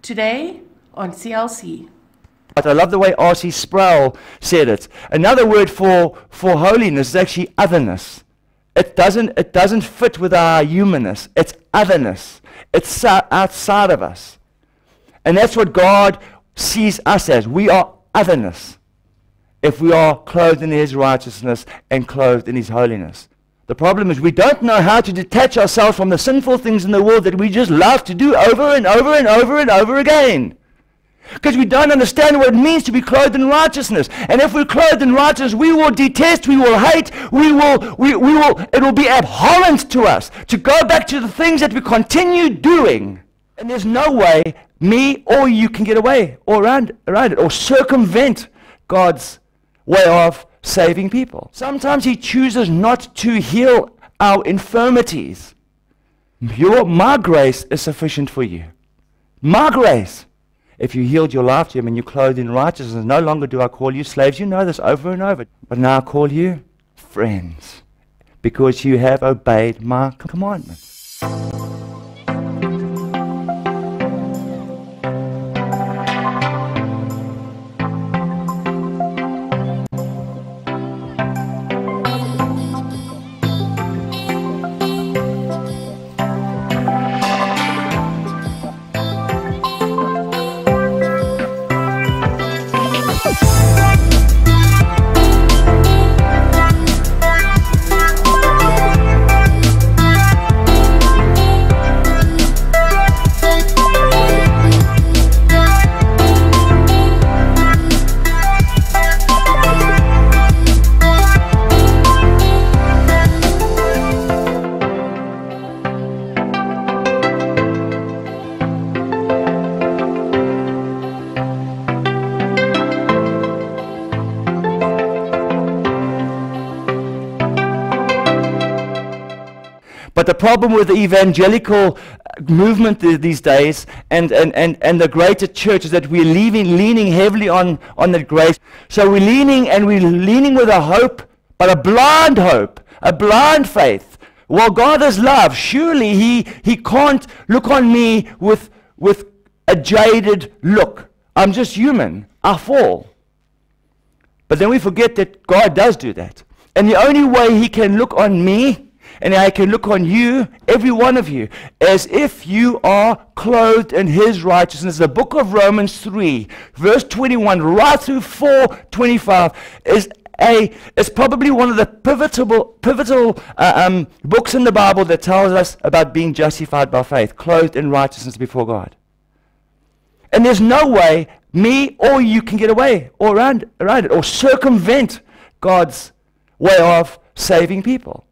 Today on CLC. I love the way R.C. Sproul said it. Another word for holiness is actually otherness. It doesn't fit with our humanness. It's otherness. It's outside of us. And that's what God sees us as. We are otherness if we are clothed in His righteousness and clothed in His holiness. The problem is we don't know how to detach ourselves from the sinful things in the world that we just love to do over and over and over and over again. Because we don't understand what it means to be clothed in righteousness. And if we're clothed in righteousness, we will detest, we will hate, it will be abhorrent to us to go back to the things that we continue doing. And there's no way me or you can get away or around it or circumvent God's way of saving people. Sometimes He chooses not to heal our infirmities. My grace is sufficient for you. My grace. If you yield your life to Him and you're clothed in righteousness, no longer do I call you slaves. You know this over and over. But now I call you friends, because you have obeyed my commandments. But the problem with the evangelical movement these days and the greater church is that we're leaning heavily on that grace. So we're leaning with a hope, but a blind faith. Well, God is love. Surely He can't look on me with a jaded look. I'm just human. I fall. But then we forget that God does do that. And the only way He can look on me, and I can look on you, every one of you, as if you are clothed in His righteousness. The book of Romans 3, verse 21, right through 4:25, is probably one of the pivotal books in the Bible that tells us about being justified by faith, clothed in righteousness before God. And there's no way me or you can get away or around it or circumvent God's way of saving people.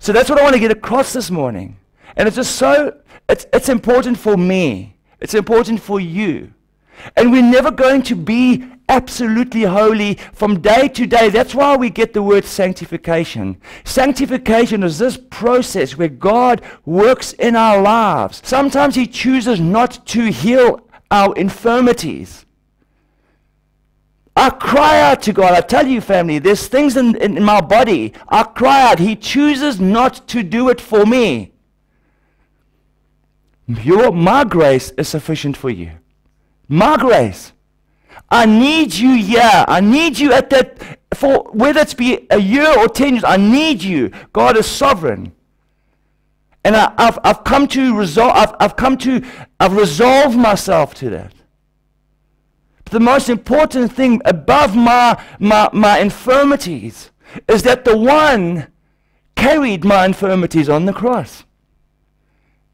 So that's what I want to get across this morning. And it's just it's important for me. It's important for you. And we're never going to be absolutely holy from day to day. That's why we get the word sanctification. Sanctification is this process where God works in our lives. Sometimes He chooses not to heal our infirmities. I cry out to God. I tell you, family, there's things in my body. I cry out. He chooses not to do it for me. My grace is sufficient for you. My grace. I need you here. I need you at that, for whether it's be a year or 10 years, I need you. God is sovereign. And I've come to resolve, I've resolved myself to that. The most important thing above my infirmities is that the one carried my infirmities on the cross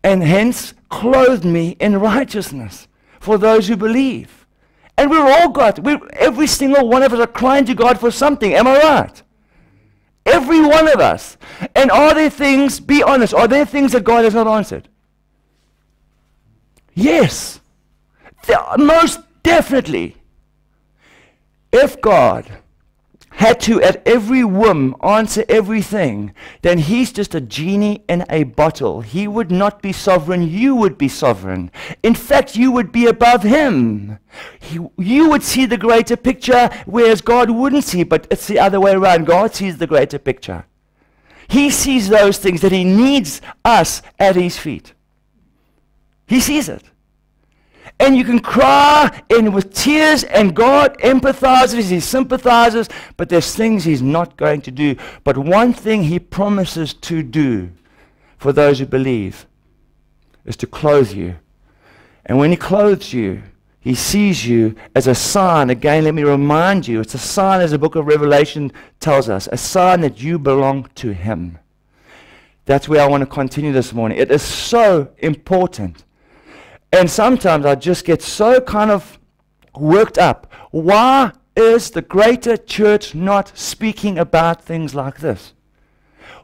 and hence clothed me in righteousness for those who believe. And every single one of us are crying to God for something. Am I right? Every one of us. And are there things, be honest, are there things that God has not answered? Yes. Most definitely. If God had to at every whim answer everything, then He's just a genie in a bottle. He would not be sovereign, you would be sovereign. In fact, you would be above Him. You would see the greater picture, whereas God wouldn't see, but it's the other way around. God sees the greater picture. He sees those things that He needs us at His feet. He sees it. And you can cry in with tears, and God empathizes, He sympathizes, but there's things He's not going to do. But one thing He promises to do for those who believe is to clothe you. And when He clothes you, He sees you as a sign. Again, let me remind you, it's a sign, as the book of Revelation tells us, a sign that you belong to Him. That's where I want to continue this morning. It is so important. And sometimes I just get so kind of worked up. Why is the greater church not speaking about things like this?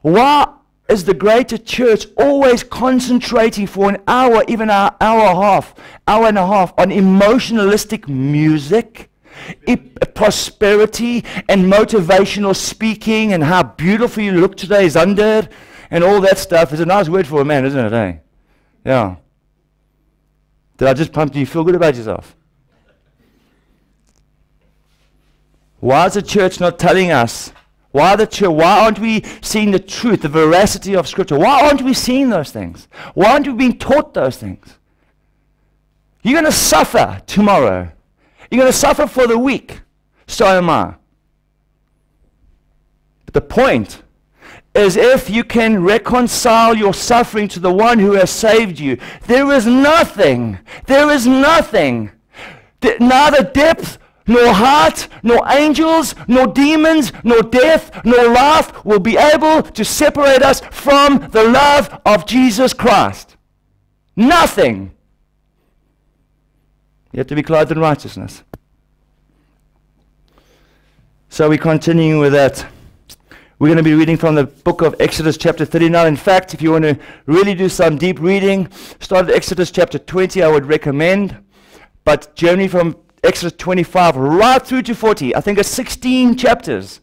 Why is the greater church always concentrating for an hour, even an hour and a half, on emotionalistic music, prosperity, and motivational speaking, and how beautiful you look today, Zander, and all that stuff? Is a nice word for a man, isn't it? Eh? Yeah. Did I just pump you? Feel good about yourself? Why is the church not telling us? Why aren't we seeing the truth, the veracity of Scripture? Why aren't we seeing those things? Why aren't we being taught those things? You're going to suffer tomorrow. You're going to suffer for the week. So am I. But the point is, if you can reconcile your suffering to the one who has saved you, there is nothing, neither depth, nor height, nor angels, nor demons, nor death, nor life will be able to separate us from the love of Jesus Christ. Nothing. You have to be clothed in righteousness. So we're continuing with that. We're going to be reading from the book of Exodus chapter 39. In fact, if you want to really do some deep reading, start at Exodus chapter 20, I would recommend. But journey from Exodus 25 right through to 40. I think it's 16 chapters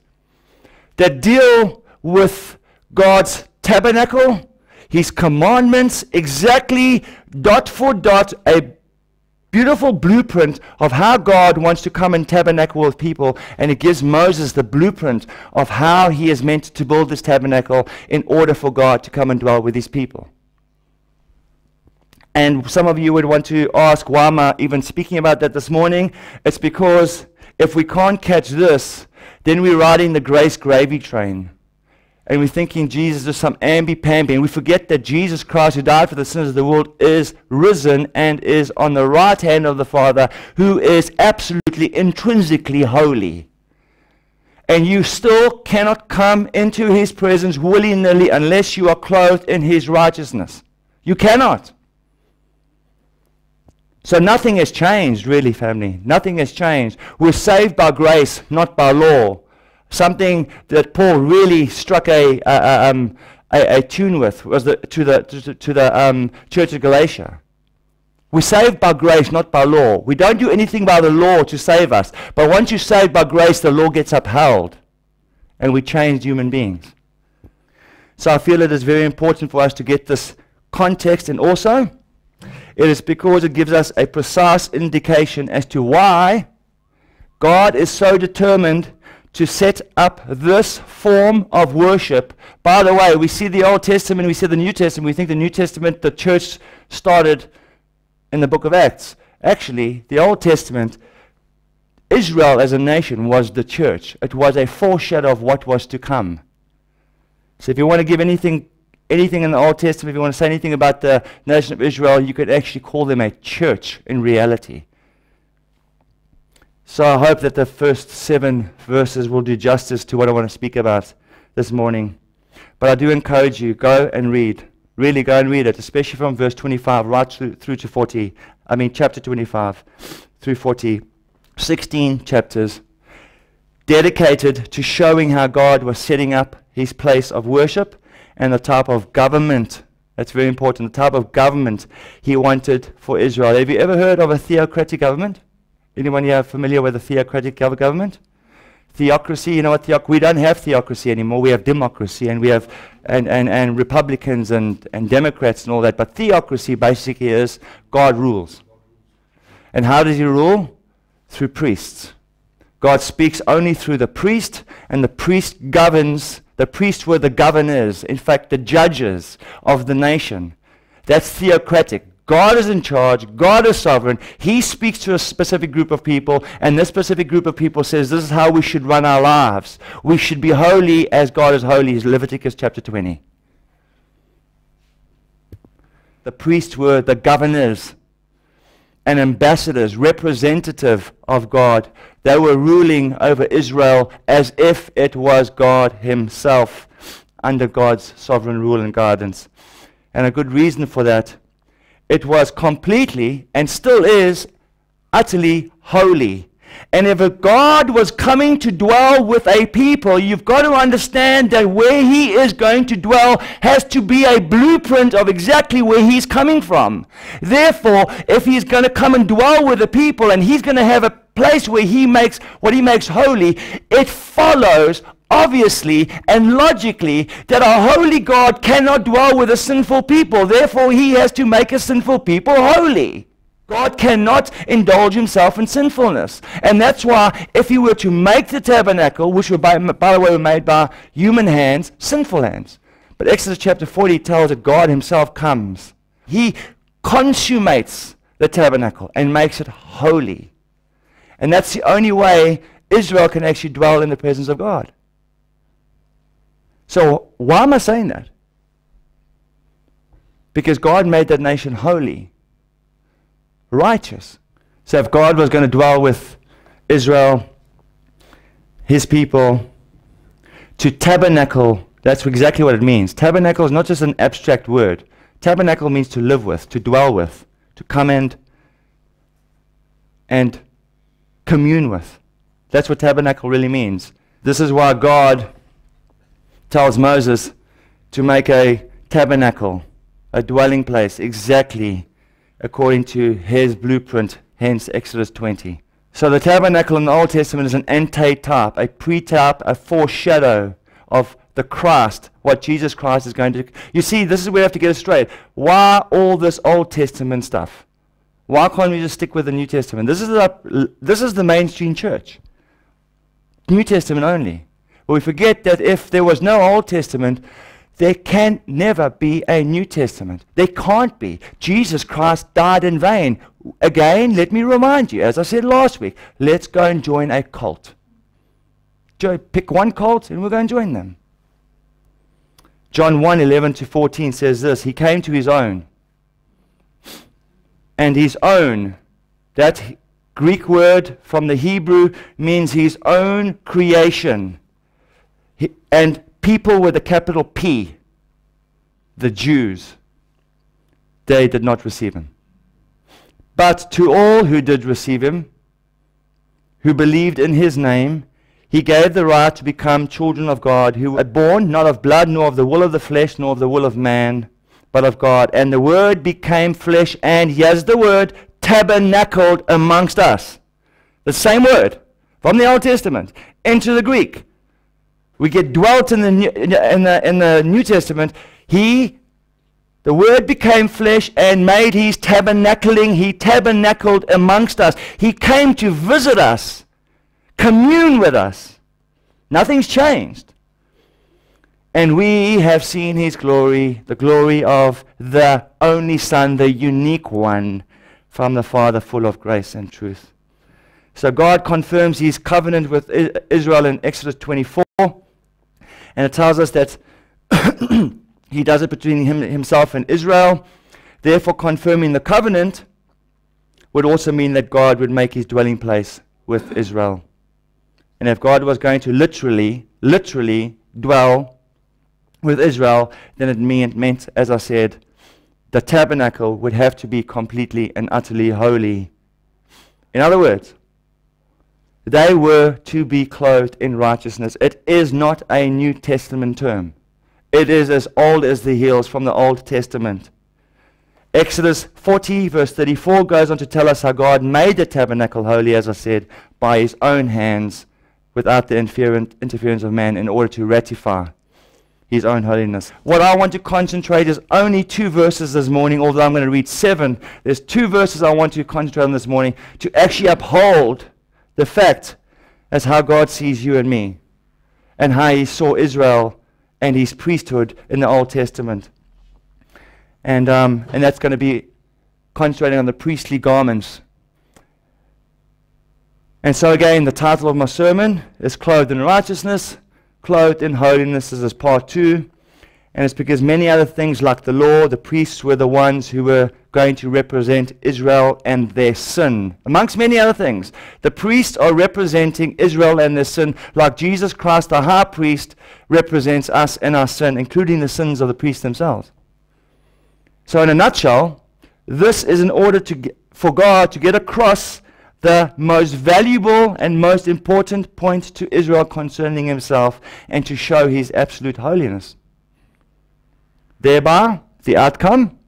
that deal with God's tabernacle, His commandments, exactly dot for dot, a beautiful blueprint of how God wants to come and tabernacle with people. And it gives Moses the blueprint of how he is meant to build this tabernacle in order for God to come and dwell with His people. And some of you would want to ask, why am I even speaking about that this morning? It's because if we can't catch this, then we're riding the grace gravy train. And we're thinking Jesus is some amby-pamby. And we forget that Jesus Christ, who died for the sins of the world, is risen and is on the right hand of the Father, who is absolutely intrinsically holy. And you still cannot come into His presence willy-nilly unless you are clothed in His righteousness. You cannot. So nothing has changed, really, family. Nothing has changed. We're saved by grace, not by law. Something that Paul really struck a tune with was to the church of Galatia. We're saved by grace, not by law. We don't do anything by the law to save us. But once you're saved by grace, the law gets upheld. And we changed human beings. So I feel it is very important for us to get this context, and also it is because it gives us a precise indication as to why God is so determined to set up this form of worship. By the way, we see the Old Testament, we see the New Testament. We think the New Testament, the church started in the book of Acts. Actually, the Old Testament, Israel as a nation was the church. It was a foreshadow of what was to come. So if you want to give anything in the Old Testament, if you want to say anything about the nation of Israel, you could actually call them a church in reality. So I hope that the first 7 verses will do justice to what I want to speak about this morning. But I do encourage you, go and read. Really go and read it, especially from verse 25 right through to 40. I mean chapter 25 through 40. 16 chapters dedicated to showing how God was setting up His place of worship and the type of government, that's very important, the type of government He wanted for Israel. Have you ever heard of a theocratic government? Anyone here familiar with a theocratic government? Theocracy, you know what we don't have theocracy anymore. We have democracy, and we have and Republicans and Democrats and all that. But theocracy basically is God rules. And how does He rule? Through priests. God speaks only through the priest, and the priest governs. The priests were the governors, in fact, the judges of the nation. That's theocratic. God is in charge. God is sovereign. He speaks to a specific group of people, and this specific group of people says this is how we should run our lives. We should be holy as God is holy, is Leviticus chapter 20. The priests were the governors and ambassadors, representative of God. They were ruling over Israel as if it was God himself, under God's sovereign rule and guidance. And a good reason for that. It was completely, and still is, utterly holy. And if a God was coming to dwell with a people, you've got to understand that where he is going to dwell has to be a blueprint of exactly where he's coming from. Therefore, if he's going to come and dwell with the people, and he's going to have a place where he makes what he makes holy, it follows obviously and logically that a holy God cannot dwell with a sinful people. Therefore, he has to make a sinful people holy. God cannot indulge himself in sinfulness. And that's why if he were to make the tabernacle, which were by the way were made by human hands, sinful hands. But Exodus chapter 40 tells that God himself comes. He consummates the tabernacle and makes it holy. And that's the only way Israel can actually dwell in the presence of God. So why am I saying that? Because God made that nation holy, righteous. So if God was going to dwell with Israel, his people, to tabernacle, that's exactly what it means. Tabernacle is not just an abstract word. Tabernacle means to live with, to dwell with, to come and commune with. That's what tabernacle really means. This is why God tells Moses to make a tabernacle, a dwelling place, exactly according to his blueprint, hence Exodus 20. So the tabernacle in the Old Testament is an antetype, a pre-type, a foreshadow of the Christ, what Jesus Christ is going to do. You see, this is where we have to get it straight. Why all this Old Testament stuff? Why can't we just stick with the New Testament? This is the mainstream church. New Testament only. But we forget that if there was no Old Testament, there can never be a New Testament. There can't be. Jesus Christ died in vain. Again, let me remind you, as I said last week, let's go and join a cult. Pick one cult and we'll go and join them. John 1:11-14 says this, he came to his own. And his own, that Greek word from the Hebrew means his own creation. And people with a capital P, the Jews, they did not receive him. But to all who did receive him, who believed in his name, he gave the right to become children of God, who were born not of blood, nor of the will of the flesh, nor of the will of man, but of God. And the word became flesh, and here's the word, tabernacled amongst us. The same word from the Old Testament into the Greek. We get dwelt in the New Testament. The word became flesh and made his tabernacling. He tabernacled amongst us. He came to visit us, commune with us. Nothing's changed. And we have seen his glory, the glory of the only Son, the unique one from the Father, full of grace and truth. So God confirms his covenant with Israel in Exodus 24. And it tells us that he does it between himself and Israel. Therefore, confirming the covenant would also mean that God would make his dwelling place with Israel. And if God was going to literally dwell with Israel, then it meant, as I said, the tabernacle would have to be completely and utterly holy. In other words, they were to be clothed in righteousness. It is not a New Testament term. It is as old as the hills from the Old Testament. Exodus 40 verse 34 goes on to tell us how God made the tabernacle holy, as I said, by his own hands, without the interference of man, in order to ratify his own holiness. What I want to concentrate is only 2 verses this morning, although I'm going to read 7. There's 2 verses I want to concentrate on this morning to actually uphold the fact as how God sees you and me, and how he saw Israel and his priesthood in the Old Testament. And that's going to be concentrating on the priestly garments. And so again, the title of my sermon is Clothed in Righteousness, Clothed in Holiness. This is part 2. And it's because many other things like the law, the priests were the ones who were going to represent Israel and their sin. Amongst many other things, the priests are representing Israel and their sin, like Jesus Christ, the high priest, represents us and our sin, including the sins of the priests themselves. So in a nutshell, this is in order for God to get across the most valuable and most important point to Israel concerning himself, and to show his absolute holiness. Thereby, the outcome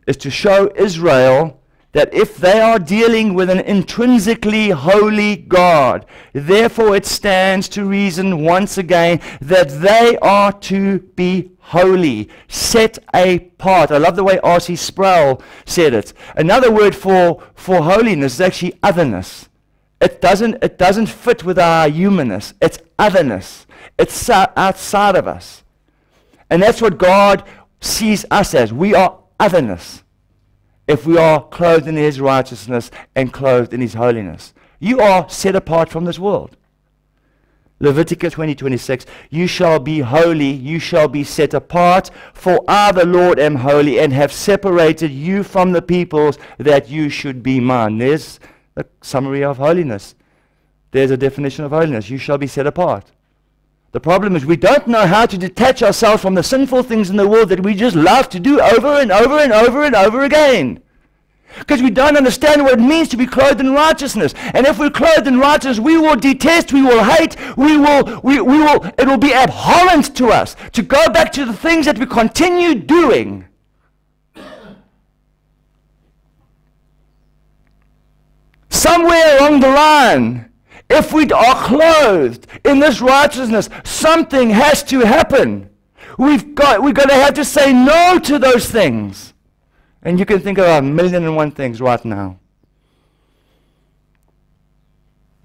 is to show Israel that if they are dealing with an intrinsically holy God, therefore it stands to reason once again that they are to be holy, set apart. I love the way R.C. Sproul said it. Another word for holiness is actually otherness. It doesn't fit with our humanness. It's otherness. It's outside of us. And that's what God sees us as. We are otherness if we are clothed in his righteousness and clothed in his holiness. You are set apart from this world. Leviticus 20:26, you shall be holy, you shall be set apart, for I the Lord am holy, and have separated you from the peoples, that you should be mine. There's a summary of holiness. There's a definition of holiness. You shall be set apart. The problem is we don't know how to detach ourselves from the sinful things in the world that we just love to do over and over and over and over again. Because we don't understand what it means to be clothed in righteousness. And if we're clothed in righteousness, we will detest, we will hate, it will be abhorrent to us to go back to the things that we continue doing. Somewhere along the line, if we are clothed in this righteousness, something has to happen. We're going to have to say no to those things. And you can think of 1,000,001 things right now.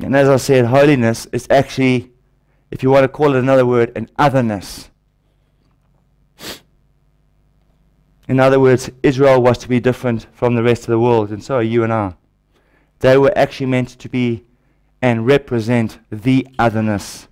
And as I said, holiness is actually, if you want to call it another word, an otherness. In other words, Israel was to be different from the rest of the world, and so are you and I. They were actually meant to be and represent the otherness